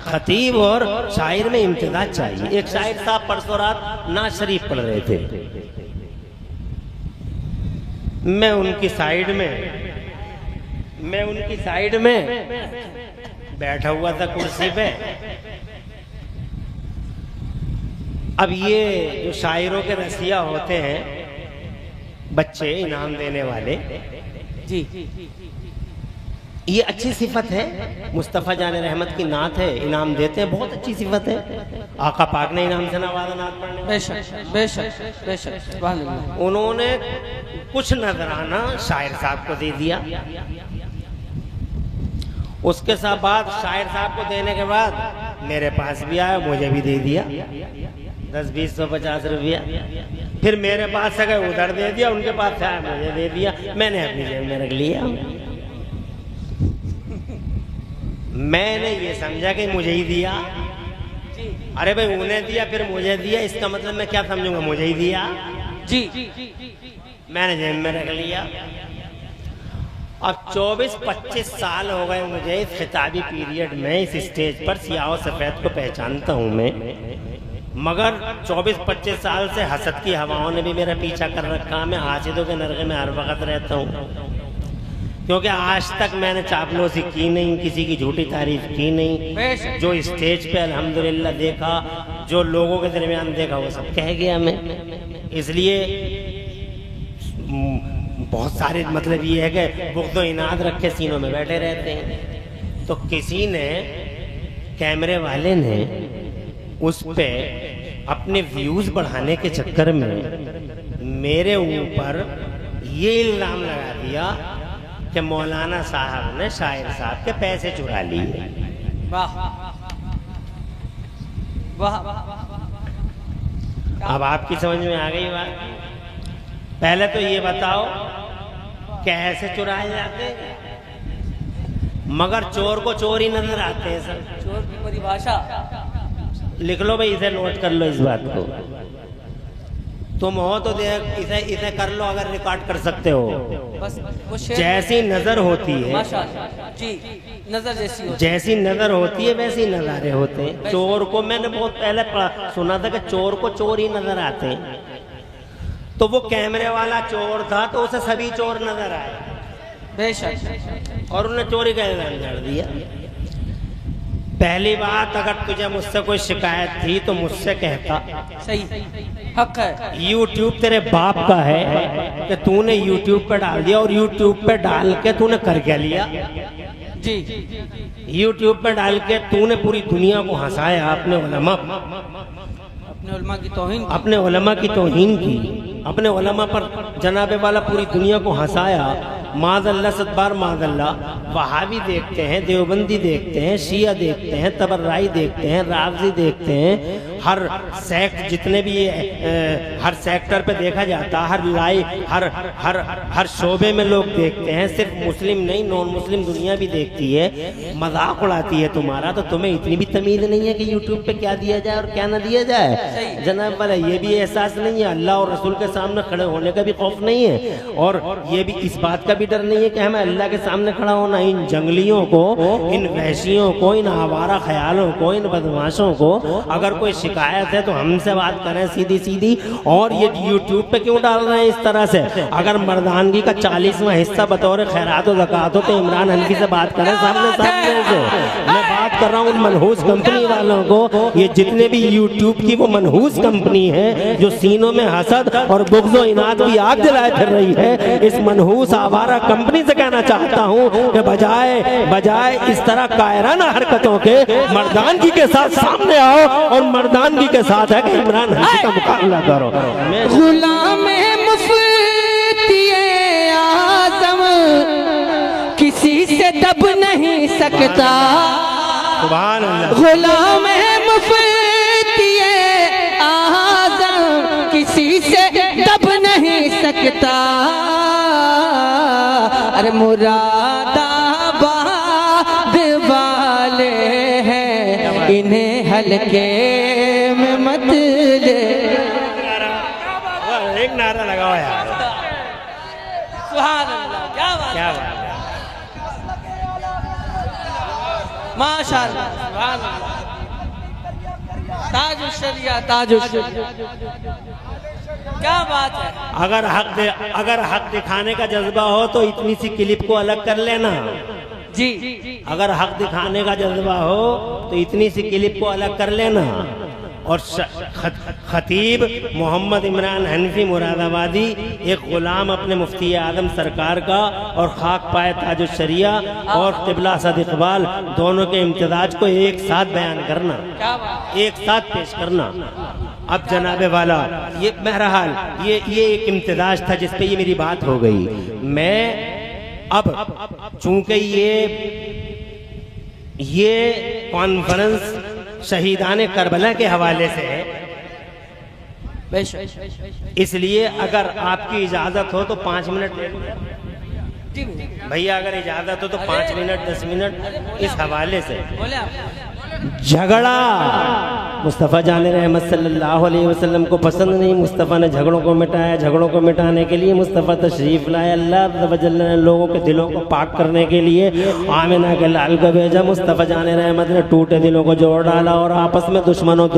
खतीब और शायर में इम्तियाज चाहिए। एक शायर साहब परसों रात नाज शरीफ पढ़ रहे थे, मैं उनकी साइड में बैठा हुआ था कुर्सी पे। अब ये जो शायरों के रसिया होते हैं, बच्चे इनाम देने वाले जी, ये अच्छी सिफत है। मुस्तफ़ा जान रहमत की नात है, इनाम देते हैं, बहुत अच्छी सिफत है। आका पाक ने इनाम से नवाजा नात पढ़ने। बेशक बेशक बेशक। उन्होंने कुछ नजराना शायर साहब को दे दिया। उसके साथ बाद शायर साहब को देने के बाद मेरे पास भी आया, मुझे भी दे दिया 10, 20, 100, 50 रुपया। फिर मेरे पास से गए उधर दे दिया, उनके पास से आया मुझे दे दिया, मैंने अपनी जेब में रख लिया। मैंने ये समझा कि मुझे ही दिया। अरे भाई उन्हें दिया फिर मुझे दिया, इसका मतलब मैं क्या समझूंगा, मुझे ही दिया जी। मैंने जेब में रख लिया। अब 24-25 साल हो गए मुझे इस खिताबी पीरियड में, इस स्टेज पर सियाह सफेद को पहचानता हूं मैं, मगर 24-25 साल से हसद की हवाओं ने भी मेरा पीछा कर रखा। मैं हासिदों के नरगे में हर वक्त रहता हूँ, क्योंकि आज तक मैंने चापलूसी की नहीं, किसी की झूठी तारीफ की नहीं। जो स्टेज पे अल्हम्दुलिल्लाह देखा, जो लोगों के दरमियान देखा, वो सब कह गया मैं। इसलिए बहुत सारे मतलब ये है कि बुग़्ज़ व इनाद रखे सीनों में बैठे रहते हैं। तो किसी ने, कैमरे वाले ने उस पे अपने व्यूज बढ़ाने के चक्कर में मेरे ऊपर ये इल्जाम लगा दिया कि मौलाना साहब ने शायर साहब के पैसे चुरा लिए। वाह वाह। अब आपकी समझ में आ गई बात। पहले तो ये बताओ कैसे चुराए जाते हैं, मगर चोर को चोर ही नजर आते हैं सर। चोर की परिभाषा लिख लो भाई, इसे नोट कर लो इस बात को। तुम हो तो देख, इसे कर लो अगर रिकॉर्ड कर सकते हो। बस वो जैसी नजर होती है माशाअल्लाह जी, नजर जैसी नजर होती है वैसी नजारे होते हैं। चोर को मैंने बहुत पहले सुना था कि चोर को चोर ही नजर आते हैं। तो वो कैमरे वाला चोर था तो उसे सभी चोर नजर आए, बेशक, और उन्हें चोरी का इल्जाम डाल दिया। पहली बात, अगर तुझे मुझसे कोई शिकायत थी तो मुझसे कहता। सही, हक है। यूट्यूब तेरे बाप का है कि तूने यूट्यूब पे डाल दिया, और यूट्यूब पे डाल के तूने कर क्या लिया जी। यूट्यूब पे डाल के तूने पूरी दुनिया को हंसाया, अपने उलमा की तौहीन की, अपने उलमा पर जनाबे वाला पूरी दुनिया को हंसाया। माज़अल्लाह सदबार माज़अल्लाह, वहाबी देखते हैं, देवबंदी देखते हैं, शिया देखते हैं, तबर्राई देखते हैं, राफ़ज़ी देखते हैं, हर सेक्ट जितने भी हर सेक्टर पे देखा जाता, हर हर शोबे में लोग देखते हैं। सिर्फ मुस्लिम नहीं, नॉन मुस्लिम दुनिया भी देखती है, मजाक उड़ाती है तुम्हारा। तो तुम्हें इतनी भी तमीज़ नहीं है कि यूट्यूब पे क्या दिया जाए और क्या ना दिया जाए। जनाब वाला ये भी एहसास नहीं है, अल्लाह और रसूल के सामने खड़े होने का भी खौफ नहीं है, और ये भी इस बात का भी डर नहीं है कि हमें अल्लाह के सामने खड़ा होना। इन जंगलियों को, इन वहशियों को, इन आवारा ख्यालों को, इन बदमाशों को अगर कोई शिकायत है तो हमसे बात करें सीधी सीधी। और ये यूट्यूब पे क्यों डाल रहे हैं इस तरह से? अगर मर्दानगी का 40वां हिस्सा बतौर खैरात और ज़कात हो तो इमरान हनफी से बात करें सामने सामने से। मैं बात कर रहा हूँ उन मनहूस कंपनी वालों को, ये जितने भी यूट्यूब की वो मनहूस कंपनी है जो सीनों में हसद और बुग़्ज़ व इनाद की आग जलाए फिर रही है, इस मनहूस आवारा कंपनी से कहना चाहता हूँ कि बजाय इस तरह कायराना हरकतों के मर्दानगी के साथ सामने आओ, और मर्दानगी के साथ है कि इमरान हनफी का मुकाबला करो। गुलाम मुफ्ती आज़म किसी से दब नहीं सकता, सुभान अल्लाह। गुलाम मुफ्ती आज़म किसी से दब नहीं सकता। अरे मुरादाबाद वाले हैं, इन्हें हल्के में मत ले। एक नारा लगाओ यार, सुभान अल्लाह, क्या बात क्या बात है। माशाअल्लाह, सुभान अल्लाह। ताजुश शरिया, ताजुश शरिया, क्या बात है। अगर हक दिखाने का जज्बा हो तो इतनी सी क्लिप को अलग कर लेना जी। अगर हक दिखाने का जज्बा हो तो इतनी सी क्लिप को अलग कर लेना। और खतीब मोहम्मद इमरान हनफी मुरादाबादी एक गुलाम अपने मुफ्ती आदम सरकार का और खाक पाए ताजुश शरिया और क़िबला असद इकबाल दोनों के इम्तिजाज को एक साथ बयान करना, एक साथ पेश करना। अब जनाबे वाला ये बहरहाल ये एक इम्तिजाज था जिस पे ये मेरी बात हो गई। मैं अब चूंकि ये कॉन्फ्रेंस शहीदान करबला के हवाले से है, इसलिए अगर आपकी इजाजत हो तो 5 मिनट भैया, अगर इजाजत हो तो 5 मिनट 10 मिनट इस हवाले से। झगड़ा मुस्तफ़ा जान रहमत सल्लल्लाहु अलैहि वसल्लम को पसंद नहीं। मुस्तफ़ा ने झगड़ों को मिटाया। झगड़ों को मिटाने के लिए मुस्तफ़ा तशरीफ लाए। अल्लाह वजल ने लोगों के दिलों को पाक करने के लिए आमिना के लाल को भेजा। मुस्तफ़ा जान रहमत ने टूटे दिलों को जोड़ डाला और आपस में दुश्मनों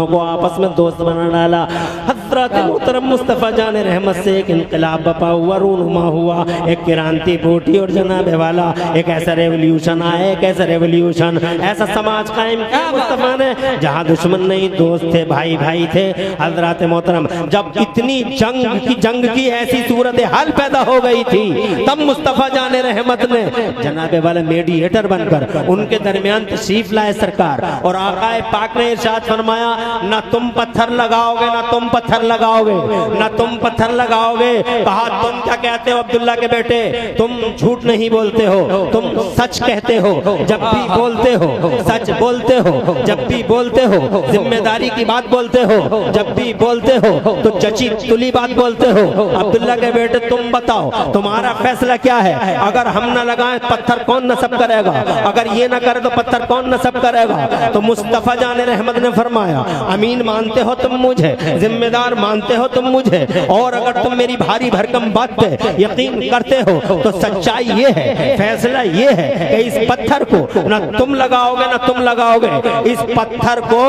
को आपस में दोस्त बना डाला। हज़रत मोहतरम मुस्तफ़ा जान रहमत से एक इनकलाब बपा हुआ, रूनुमा हुआ, एक क्रांति फूटी और जनाब वाला एक ऐसा रेवोल्यूशन आया, एक ऐसा रेवोल्यूशन, ऐसा समाज कायम किया मुस्तफ़ा ने जहाँ दुश्मन नहीं दोस्त थे, भाई भाई थे। हज़रत मोहतरम जब इतनी जंग की ऐसी सूरत हाल पैदा हो गई थी तब मुस्तफ़ा जान रहमत ने जनाब वाला मीडिएटर बनकर उनके दरमियान तशरीफ लाए सरकार। और आकाए पाक ने इरशाद फरमाया, ना तुम पत्थर लगाओगे, ना तुम पत्थर लगाओगे, ना तुम पत्थर लगाओगे। कहा तुम क्या कहते हो अब्दुल्ला के बेटे, तुम झूठ नहीं बोलते हो, तुम सच कहते हो, जब भी बोलते हो सच बोलते हो, जब भी बोलते हो जिम्मेदारी की बात बोलते हो, जब भी बोलते हो तो चची तुली बात बोलते हो। अब्दुल्ला के बेटे तुम बताओ तुम्हारा फैसला क्या है? अगर हम न लगाएं पत्थर कौन नसब करेगा? अगर ये ना करे तो पत्थर कौन नसब करेगा? तो मुस्तफ़ा जान रहमत ने फरमाया, अमीन मानते हो तुम मुझे, जिम्मेदार मानते हो तुम मुझे, और अगर तुम मेरी भारी भरकम बात पे यकीन करते हो तो सच्चाई ये है, फैसला ये है कि इस पत्थर को ना तुम लगाओगे ना तुम लगाओगे, इस पत्थर को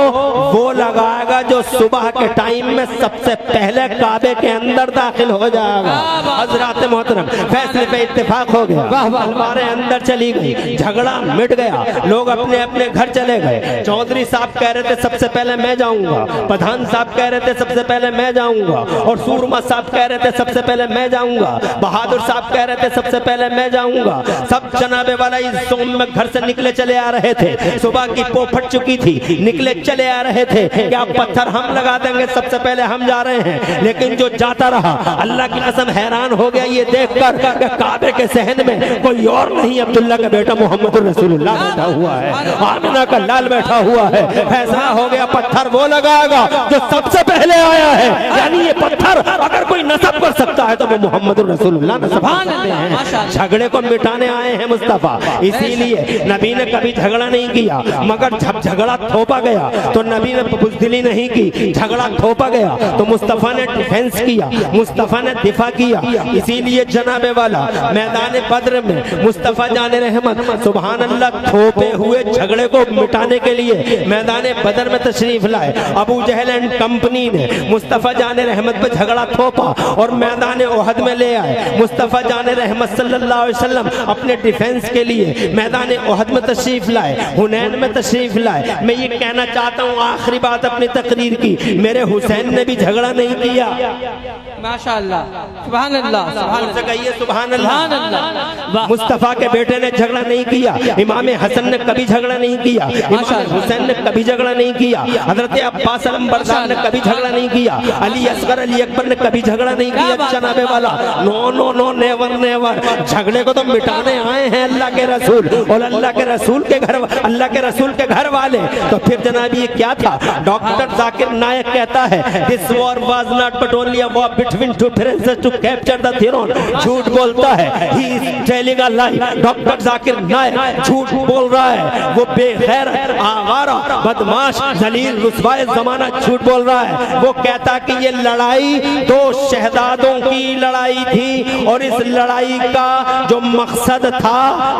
वो लगाएगा जो सुबह के टाइम में सबसे पहले काबे के अंदर दाखिल हो जाएगा। हज़रात मोहतरम फैसले पे इत्तेफाक हो गया, तलवारें अंदर चली गई, झगड़ा मिट गया, लोग अपने अपने घर चले गए। चौधरी साहब कह रहे थे सबसे पहले मैं जाऊंगा, प्रधान साहब कह रहे थे सबसे पहले मैं जाऊंगा, और सूरमा साहब कह रहे थे सबसे पहले मैं जाऊंगा, बहादुर साहब कह रहे थे सबसे पहले मैं जाऊंगा। सब जनाबे वाला इस सोम में घर से निकले चले आ रहे थे। सुबह की पो फट चुकी थी, निकले चले आ रहे थे कि आप पत्थर हम लगा देंगे, सबसे पहले हम जा रहे हैं। लेकिन जो जाता रहा अल्लाह की कसम हैरान हो गया ये देखकर कि काबे के सहन में कोई और नहीं, अब्दुल्ला का बेटा मोहम्मद रसूलुल्लाह बैठा हुआ है, आमिना का लाल बैठा हुआ है। फैसला हो गया पत्थर वो लगाएगा जो सबसे पहले आया है, यानी ये पत्थर अगर कोई नसब कर सकता है तो वो मोहम्मद रसूलुल्लाह नसब करते हैं। झगड़े को मिटाने आए हैं मुस्तफ़ा, इसीलिए नबी ने कभी झगड़ा नहीं किया, मगर जब झगड़ा थोपा गया तो नबी ने बुज़दिली नहीं की। झगड़ा थोपा गया तो मुस्तफ़ा ने डिफेंस किया, मुस्तफ़ा ने दिफा किया। इसीलिए जनाबे वाला मैदान बद्र में मुस्तफ़ा जान रहमत सुभान अल्लाह थोपे हुए झगड़े को मिटाने के लिए मैदान बद्र में तशरीफ लाए। अबू जहल एंड कंपनी ने मुस्तफ़ा जान रहमत पे झगड़ा थोपा और मैदान ओहद में ले आए। मुस्तफ़ा जान रहमत सल्लल्लाहु अलैहि वसल्लम अपने डिफेंस के लिए मैदान ओहद में तशरीफ लाए, हुनैन में तशरीफ लाए। मैं ये कहना चाहता हूँ आखिरी बात अपनी तकरीर की, मेरे हुसैन ने भी झगड़ा नहीं किया। माशाअल्लाह, सुभान अल्लाह, सुभान अल्लाह। मुस्तफ़ा के बेटे ने झगड़ा नहीं किया, इमाम हसन ने कभी झगड़ा नहीं किया, इमाम हुसैन ने कभी झगड़ा नहीं किया, हजरत अब्बास अलमबरदार ने कभी झगड़ा नहीं किया, अली असगर अली अकबर ने कभी झगड़ा नहीं किया। जनाबे वाला no no no never never. झगड़े को तो मिटाने आए हैं अल्लाह के रसूल, और अल्लाह के रसूल के घर, अल्लाह के रसूल के घर घर वाले। तो फिर जनाब ये क्या था? डॉक्टर जाकिर नायक कहता है this war was not but only a war between two princes to capture the throne. झूठ बोलता है, he is telling a lie. Doctor Zakir Naik झूठ बोल रहा है, वो बेखैर आवारा बदमाश जलील रुसवाए जमाना झूठ बोल रहा है। वो कहता कि ये लड़ाई दो शहजादों की लड़ाई थी और इस लड़ाई का जो मकसद था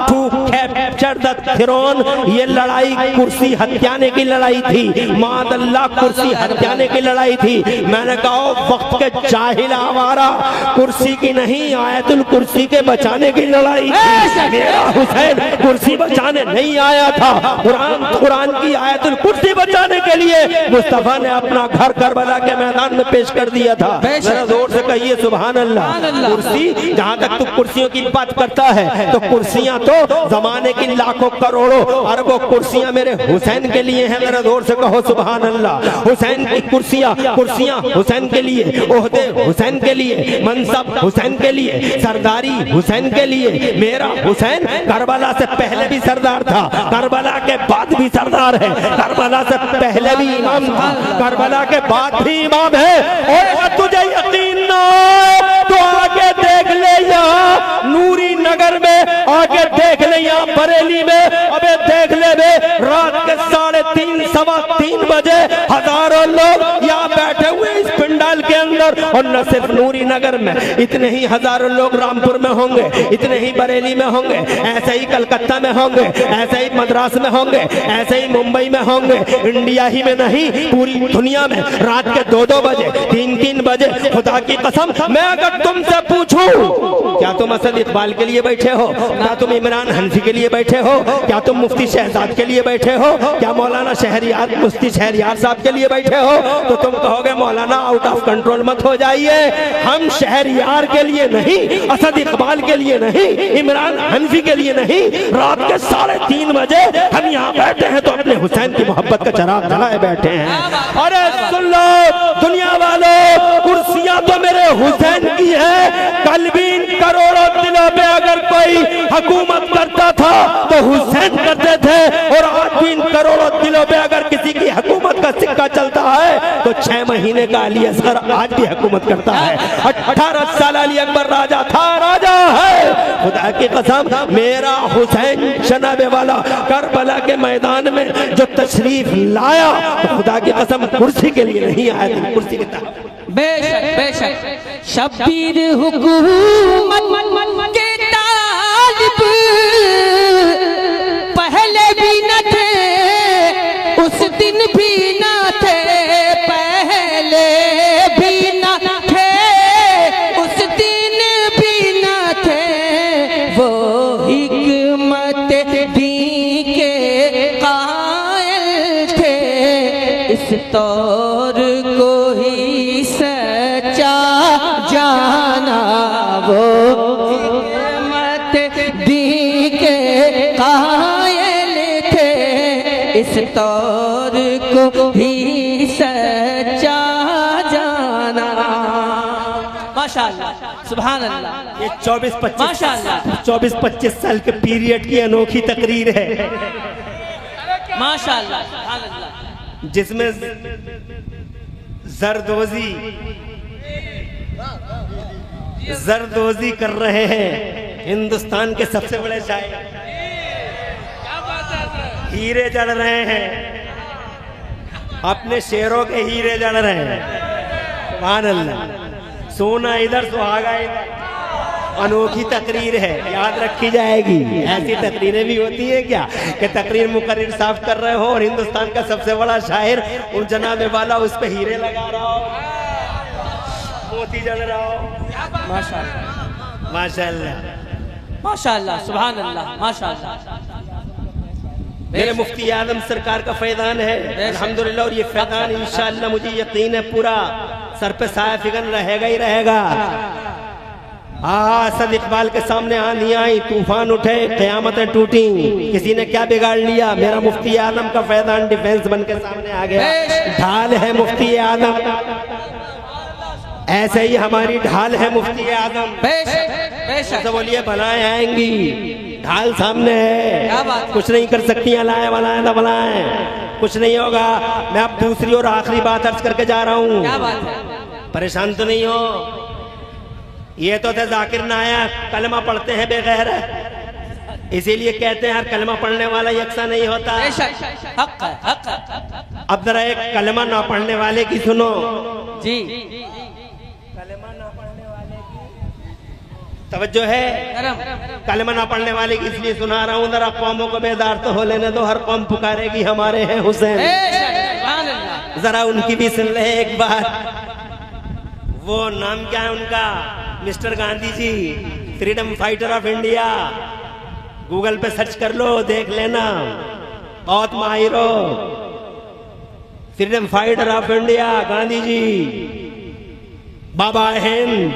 टू कैप्चर द थ्रोन, ये लड़ाई कुर्सी हत्याने की लड़ाई थी, मादल्ला कुर्सी हत्याने की लड़ाई थी। मैंने कहा वक्त के जाहिल आवारा, कुर्सी की नहीं आयतुल कुर्सी के बचाने की लड़ाई थी। मेरा हुसैन कुर्सी बचाने नहीं आया था, कुरान की आयतुल कुर्सी बचाने के लिए मुस्तफा ने अपना घर करबला के मैदान में पेश कर दिया था। जरा जोर से कहिए सुभान अल्लाह। कुर्सी, जहाँ तक तू कुर्सियों की बात करता है तो कुर्सियां तो जमाने की लाखों करोड़ों अरबों कुर्सियां मेरे हुसैन के लिए हैं। जरा जोर से कहो सुभान अल्लाह। हुसैन की कुर्सियां हुसैन के लिए, ओहदे हुसैन के लिए, मनसब हुसैन के लिए, सरदारी हुसैन के लिए। मेरा हुसैन करबला से पहले भी सरदार था, करबला के बाद भी सरदार है, करबला से पहले भी इमाम था, करबला के बाद भी इमाम है। और तुझे यकीन ना तो आगे देख ले, यहाँ नूरी नगर में आगे देख ले, यहाँ बरेली में अबे देख ले बे, रात के 3:30 सवा 3 बजे हजारों लोग यहाँ बैठे हुए इस पंडाल के अंदर। और न सिर्फ नूरी नगर में, इतने ही हजारों लोग रामपुर में होंगे, इतने ही बरेली में होंगे, ऐसे ही कलकत्ता में होंगे, ऐसे ही मद्रास में होंगे, ऐसे ही मुंबई में होंगे। इंडिया ही में नहीं पूरी दुनिया में रात के 2-2 बजे 3-3 बजे खुदा की कसम मैं अगर तुमसे पूछूं क्या तुम असद इकबाल के लिए बैठे हो, क्या तुम इमरान हनफी के लिए बैठे हो, क्या तुम मुफ्ती शहजाद के लिए बैठे हो, क्या मौलाना शहरियार मुफ्ती शहरियार साहब के लिए बैठे हो, तो तुम कहोगे मौलाना आउट ऑफ कंट्रोल मत हो जाइए। हम शहरियार के लिए नहीं, असद इकबाल के लिए नहीं, इमरान हनफी के लिए नहीं, रात के 3:30 बजे हम यहाँ बैठे हैं तो अपने हुसैन की मोहब्बत का चिराग जलाए बैठे हैं। अरे सुन लो दुनिया वालों, कुर्सियां तो मेरे हुसैन की है। कल भी करोड़ों दिलों पे अगर कोई हुकूमत करता था तो हुसैन करते थे, और आज भी करोड़ों दिलों पे अगर किसी की हुकूमत का सिक्का चलता है तो 6 महीने का अली असगर आज भी हुकूमत करता है। 18 साल अली अकबर राजा था, राजा है। खुदा की कसम मेरा हुसैन जनाबे वाला करबला के मैदान में जो तशरीफ लाया तो खुदा की कसम कुर्सी के लिए नहीं आया था, कुर्सी के तहत। बेशक बेशक शब्बीर हुकूमत के तालिब पहले भी न थे, उस दिन भी न थे, पहले भी न थे, उस दिन भी न थे। वो हिकमत दी के कायल थे, इस तौर को ही सच्चा जाना। वो हिकमत दी के कायल थे, इस तौर को ही सच्चा जाना। माशाअल्लाह सुभान अल्लाह। ये 24-25 साल के पीरियड की अनोखी तकरीर है माशाअल्लाह सुभान अल्लाह, जिसमें जरदोजी कर रहे हैं हिंदुस्तान के सबसे बड़े शायर, हीरे जड़ रहे हैं, अपने शेरों के हीरे जड़ रहे हैं। सुभान अल्लाह। सोना इधर सुहागा इधर, अनोखी तकरीर है, याद रखी जाएगी। ऐसी तकरीरें भी होती है क्या कि तकरीर मुकर्रिर साफ कर रहे हो और हिंदुस्तान का सबसे बड़ा शायर उन जनाबे वाला उस पे हीरे लगा रहा हो, मोती जड़ रहा हो। माशाअल्लाह माशाअल्लाह माशाअल्लाह सुभान अल्लाह माशाअल्लाह। मेरे मुफ्ती आजम सरकार का फैजान है अल्हम्दुलिल्लाह, और ये फैजान इंशाअल्लाह मुझे यकीन है पूरा सर पे साया फिगन रहेगा ही रहेगा। असद इकबाल के सामने आंधी आई, तूफान उठे, क़यामतें टूटी, किसी ने क्या बिगाड़ लिया? मेरा मुफ्ती आजम का फैजान डिफेंस बन के सामने आ गया। ढाल है मुफ्ती आजम, ऐसे ही हमारी ढाल है मुफ्ती आजम। बेशक बेशक बोलिए भलाएं आएंगी, ढाल सामने क्या है, बात है? कुछ नहीं कर सकती। अलाए वलाए दबलाए, कुछ नहीं होगा। मैं अब दूसरी और आखिरी बात अर्ज करके जा रहा हूँ। क्या बात है? परेशान तो नहीं हो? ये तो थे जाकिर नायक, कलमा पढ़ते हैं बेगैर, इसीलिए कहते हैं हर कलमा पढ़ने वाला यकसा नहीं होता। बेशक, हक है, हक है। अब जरा एक कलमा ना पढ़ने वाले की सुनो जी, कलमा ना पढ़ने वाले की तवज्जो है। कलमा ना पढ़ने वाले की इसलिए सुना रहा हूँ, जरा कौमों को बेदार तो हो लेने दो। हर कौम पुकारेगी हमारे हैं हुसैन। जरा उनकी भी सुन ले एक बार। वो नाम क्या है उनका? Mister Gandhi ji, freedom fighter of India. Google पे सर्च कर लो, देख लेना, बहुत माहिर हो। Freedom fighter of India Gandhi ji, बाबा हिंद,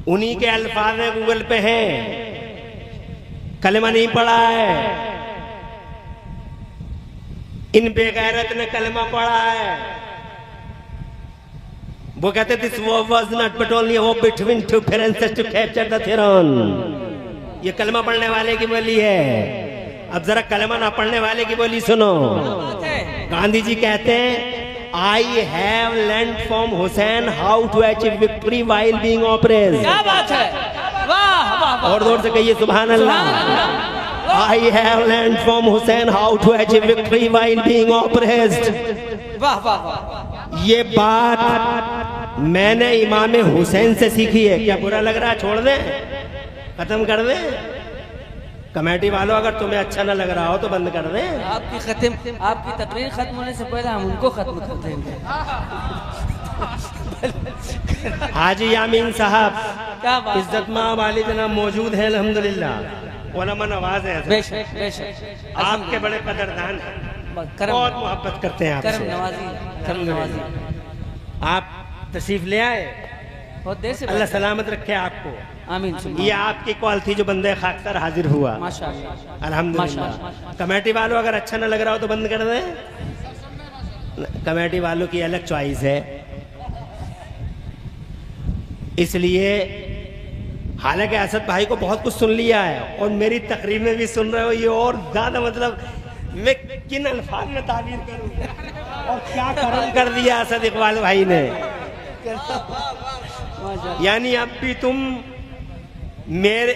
उन्हीं के अल्फाज में गूगल पे हैं। कलमा नहीं पढ़ा है, इन बेगैरत ने कलमा पढ़ा है। वो कहते this was not but only hope between two friends to capture the throne. ये कलमा पढ़ने वाले की बोली है। अब जरा कलमा ना पढ़ने वाले की बोली सुनो। गांधी जी कहते हैं I have learn from Hussain how to achieve victory while being oppressed. क्या बात है? वाह वाह वाह। और जोर से कहिए सुभान अल्लाह। I have learn from Hussain how to achieve victory while being oppressed. वाह वाह वाह। ये बात मैंने इमाम हुसैन से सीखी है। क्या बुरा लग रहा है? छोड़ दें, खत्म कर दें? कमेटी वालों, अगर तुम्हें अच्छा ना लग रहा हो तो बंद कर दें। आपकी तकरीर खत्म होने से पहले हम उनको खत्म कर देंगे। हाजी यामीन साहब, क्या बात? इज्जत माँ वाली जनाब मौजूद है अल्हम्दुलिल्लाह। उलमा नवाज है, बेशक बेशक। आपके बड़े कदरदान हैं, करम, बहुत मोहब्बत करते हैं करम आपसे। नवाजी, करम नवाजी। आप तशरीफ ले आए, बहुत देर से अल्लाह सलामत रखे आपको। आमीन। ये आपकी कॉल थी जो बंदे खाकसर हाजिर हुआ। माशाअल्लाह अल्हम्दुलिल्लाह। माशाअल्लाह। कमेटी वालों, अगर अच्छा ना लग रहा हो तो बंद कर दें। कमेटी वालों की अलग चॉइस है, इसलिए हालांकि असद भाई को बहुत कुछ सुन लिया है और मेरी तकरीर में भी सुन रहे हो। ये और ज्यादा मतलब मैं किन अल्फाज में ताबीर करूं और क्या करम कर दिया असद इकबाल भाई ने। यानी अब भी तुम मेरे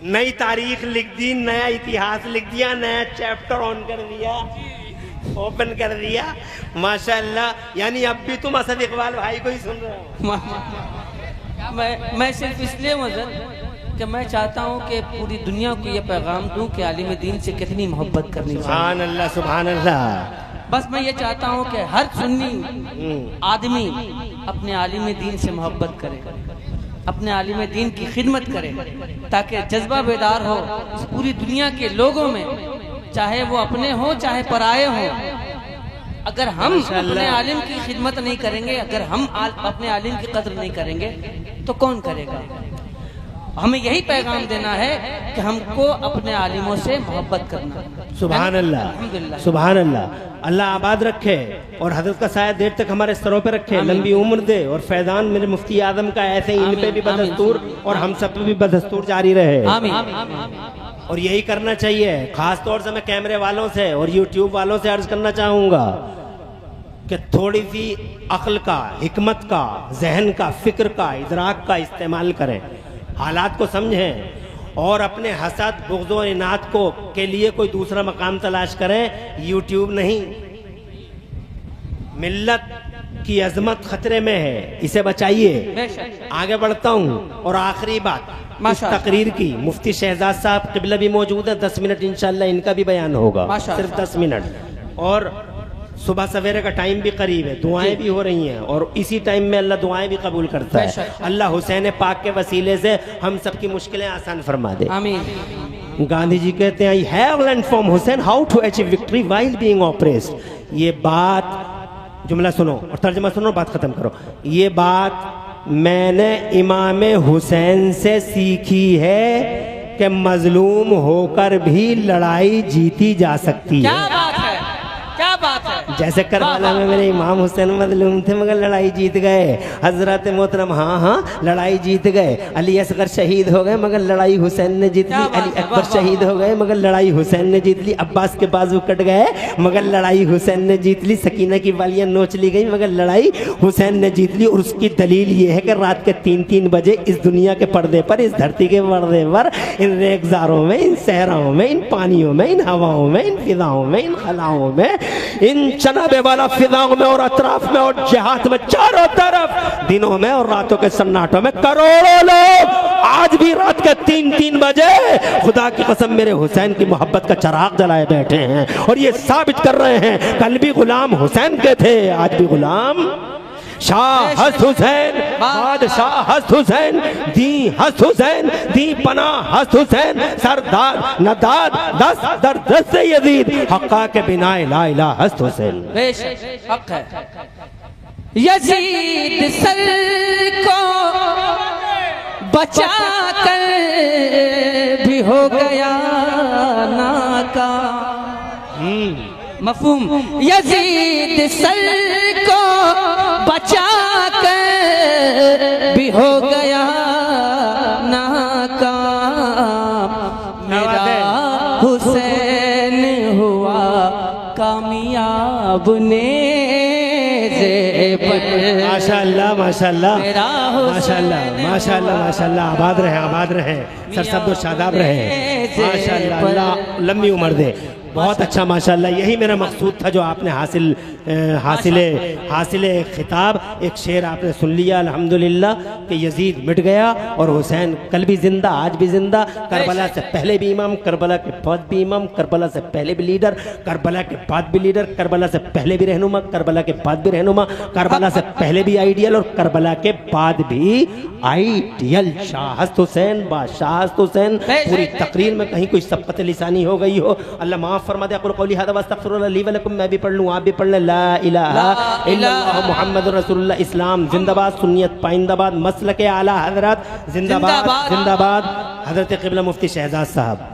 नई तारीख लिख दी, नया इतिहास लिख दिया, नया चैप्टर ऑन कर दिया, ओपन कर दिया माशाअल्लाह। यानी अब भी तुम असद इकबाल भाई को ही सुन रहे हो। मैं सिर्फ इसलिए मजर कि मैं चाहता हूँ कि पूरी दुनिया को ये पैगाम दूं कि आलिम दीन से कितनी मोहब्बत करनी चाहिए। सुभान अल्लाह, सुभान अल्लाह। बस मैं ये चाहता हूँ कि हर सुन्नी आदमी अपने आलिम दीन से मोहब्बत करे, अपने आलिम दीन की खिदमत करे, ताकि जज्बा बेदार हो इस पूरी दुनिया के लोगों में, चाहे वो अपने हो चाहे पराये हो। अगर हम अपने आलिम की खिदमत नहीं करेंगे, अगर हम अपने आलिम की कदर नहीं करेंगे तो कौन करेगा? हमें यही पैगाम देना है कि हमको अपने आलिमों से मोहब्बत करना। सुभान अल्लाह, सुभान अल्लाह। अल्लाह आबाद रखे और हजरत का साया देर तक हमारे स्तरों पे रखे, लंबी उम्र दे और फैजान मेरे मुफ्ती आदम का ऐसे इन पे भी बदस्तूर और हम सब पे भी बदस्तूर जारी रहे। और यही करना चाहिए। खास तौर से मैं कैमरे वालों से और यूट्यूब वालों से अर्ज करना चाहूंगा कि थोड़ी सी अक्ल का, हिकमत का, जहन का, फिक्र का, इदराक का इस्तेमाल करें, हालात को समझें और अपने हसद, बुग़्ज़ और इनात को के लिए कोई दूसरा मकाम तलाश करें। यूट्यूब नहीं, मिल्लत की अजमत खतरे में है, इसे बचाइए। आगे बढ़ता हूँ और आखिरी बात इस तकरीर की, मुफ्ती शहजाद साहब क़िबला भी मौजूद है। 10 मिनट इंशाल्लाह इनका भी बयान होगा, सिर्फ 10 मिनट। और सुबह सवेरे का टाइम भी करीब है, दुआएं भी हो रही हैं और इसी टाइम में अल्लाह दुआएं भी कबूल करता है। अल्लाह हुसैन पाक के वसीले से हम सबकी मुश्किलें आसान फरमा दे, आमीन। गांधी जी कहते हैं I have learn from Hussain how to achieve victory while being oppressed. ये बात, जुमला सुनो और तर्जुमा सुनो, बात खत्म करो। ये बात मैंने इमाम हुसैन से सीखी है कि मजलूम होकर भी लड़ाई जीती जा सकती है। क्या बात है, क्या बात है। जैसे करबला में मेरे इमाम हुसैन मजलूम थे मगर लड़ाई जीत गए। हजरत मोहतरम हाँ लड़ाई जीत गए। अली असगर शहीद हो गए मगर लड़ाई हुसैन ने जीत ली। अली अकबर शहीद हो गए मगर लड़ाई हुसैन ने जीत ली। अब्बास के बाजू कट गए मगर लड़ाई हुसैन ने जीत ली। सकीना की वालियां नोच ली गई मगर लड़ाई हुसैन ने जीत ली। और उसकी दलील ये है कि रात के 3-3 बजे इस दुनिया के पर्दे पर, इस धरती के पर्दे पर, इन रेगजारों में, इन सहराओं में, इन पानियों में, इन हवाओं में, इन फिजाओं में, इन खलाओं में, इन चनाबे वाला फिजाओं में और अतराफ में और जिहाद में, चारों तरफ दिनों में और रातों के सन्नाटों में करोड़ों लोग आज भी रात के 3-3 बजे खुदा की कसम मेरे हुसैन की मोहब्बत का चिराग जलाए बैठे हैं और ये साबित कर रहे हैं कल भी गुलाम हुसैन के थे, आज भी गुलाम शाह हस्त हुसैन, बादशाह हस्त हुसैन, दी हस्त हुसैन, दी पना हस्त हुसैन, सरदार नदाद दस दर दस यजीद, हक्का के बिना ला इलाहा हस्त हुसैन। बेशक हक है। यजीद सर को बचा कर भी हो गया नाकाम। मफहूम। यजीद सर को बचा कर भी हो गया नाकाम। मेरा हुसैन हुआ कामयाब ने माशाअल्लाह माशाअल्लाह माशाअल्लाह माशाअल्लाह माशाअल्लाह। आबाद रहे, आबाद रहे, सरसब्द शादाब रहे। माशाअल्लाह, अल्लाह लंबी उम्र दे। बहुत अच्छा माशाअल्लाह। यही मेरा मकसूद था जो आपने हासिल खिताब एक शेर आपने सुन लिया अल्हम्दुलिल्लाह कि यजीद मिट गया और हुसैन कल भी जिंदा, आज भी जिंदा। करबला से पहले भी इमाम, करबला के बाद भी इमाम, करबला से पहले भी लीडर, करबला के बाद भी लीडर, करबला से पहले भी रहनुमा, करबला के बाद भी रहनुमा, करबला से पहले भी आइडियल और करबला के बाद भी आइडियल। शाहस्त हुसैन, बादशाह हुसैन। पूरी तकरीर में कहीं कोई सबकत लिसानी हो गई हो, अल्लाह माफ फरमा दे। अक़ुलु क़ौली हाज़ा व अस्तग़फ़िरुल्लाह ली व लकुम। मैं भी पढ़ लूँ, आप भी पढ़ लें। ला इलाहा इल्लल्लाह मुहम्मदुर रसूलुल्लाह। इस्लाम जिंदाबाद, सुन्नियत पाइंदाबाद, मसलक आला हज़रत जिंदाबाद जिंदाबाद। हज़रत क़िबला मुफ्ती शहजाद साहब।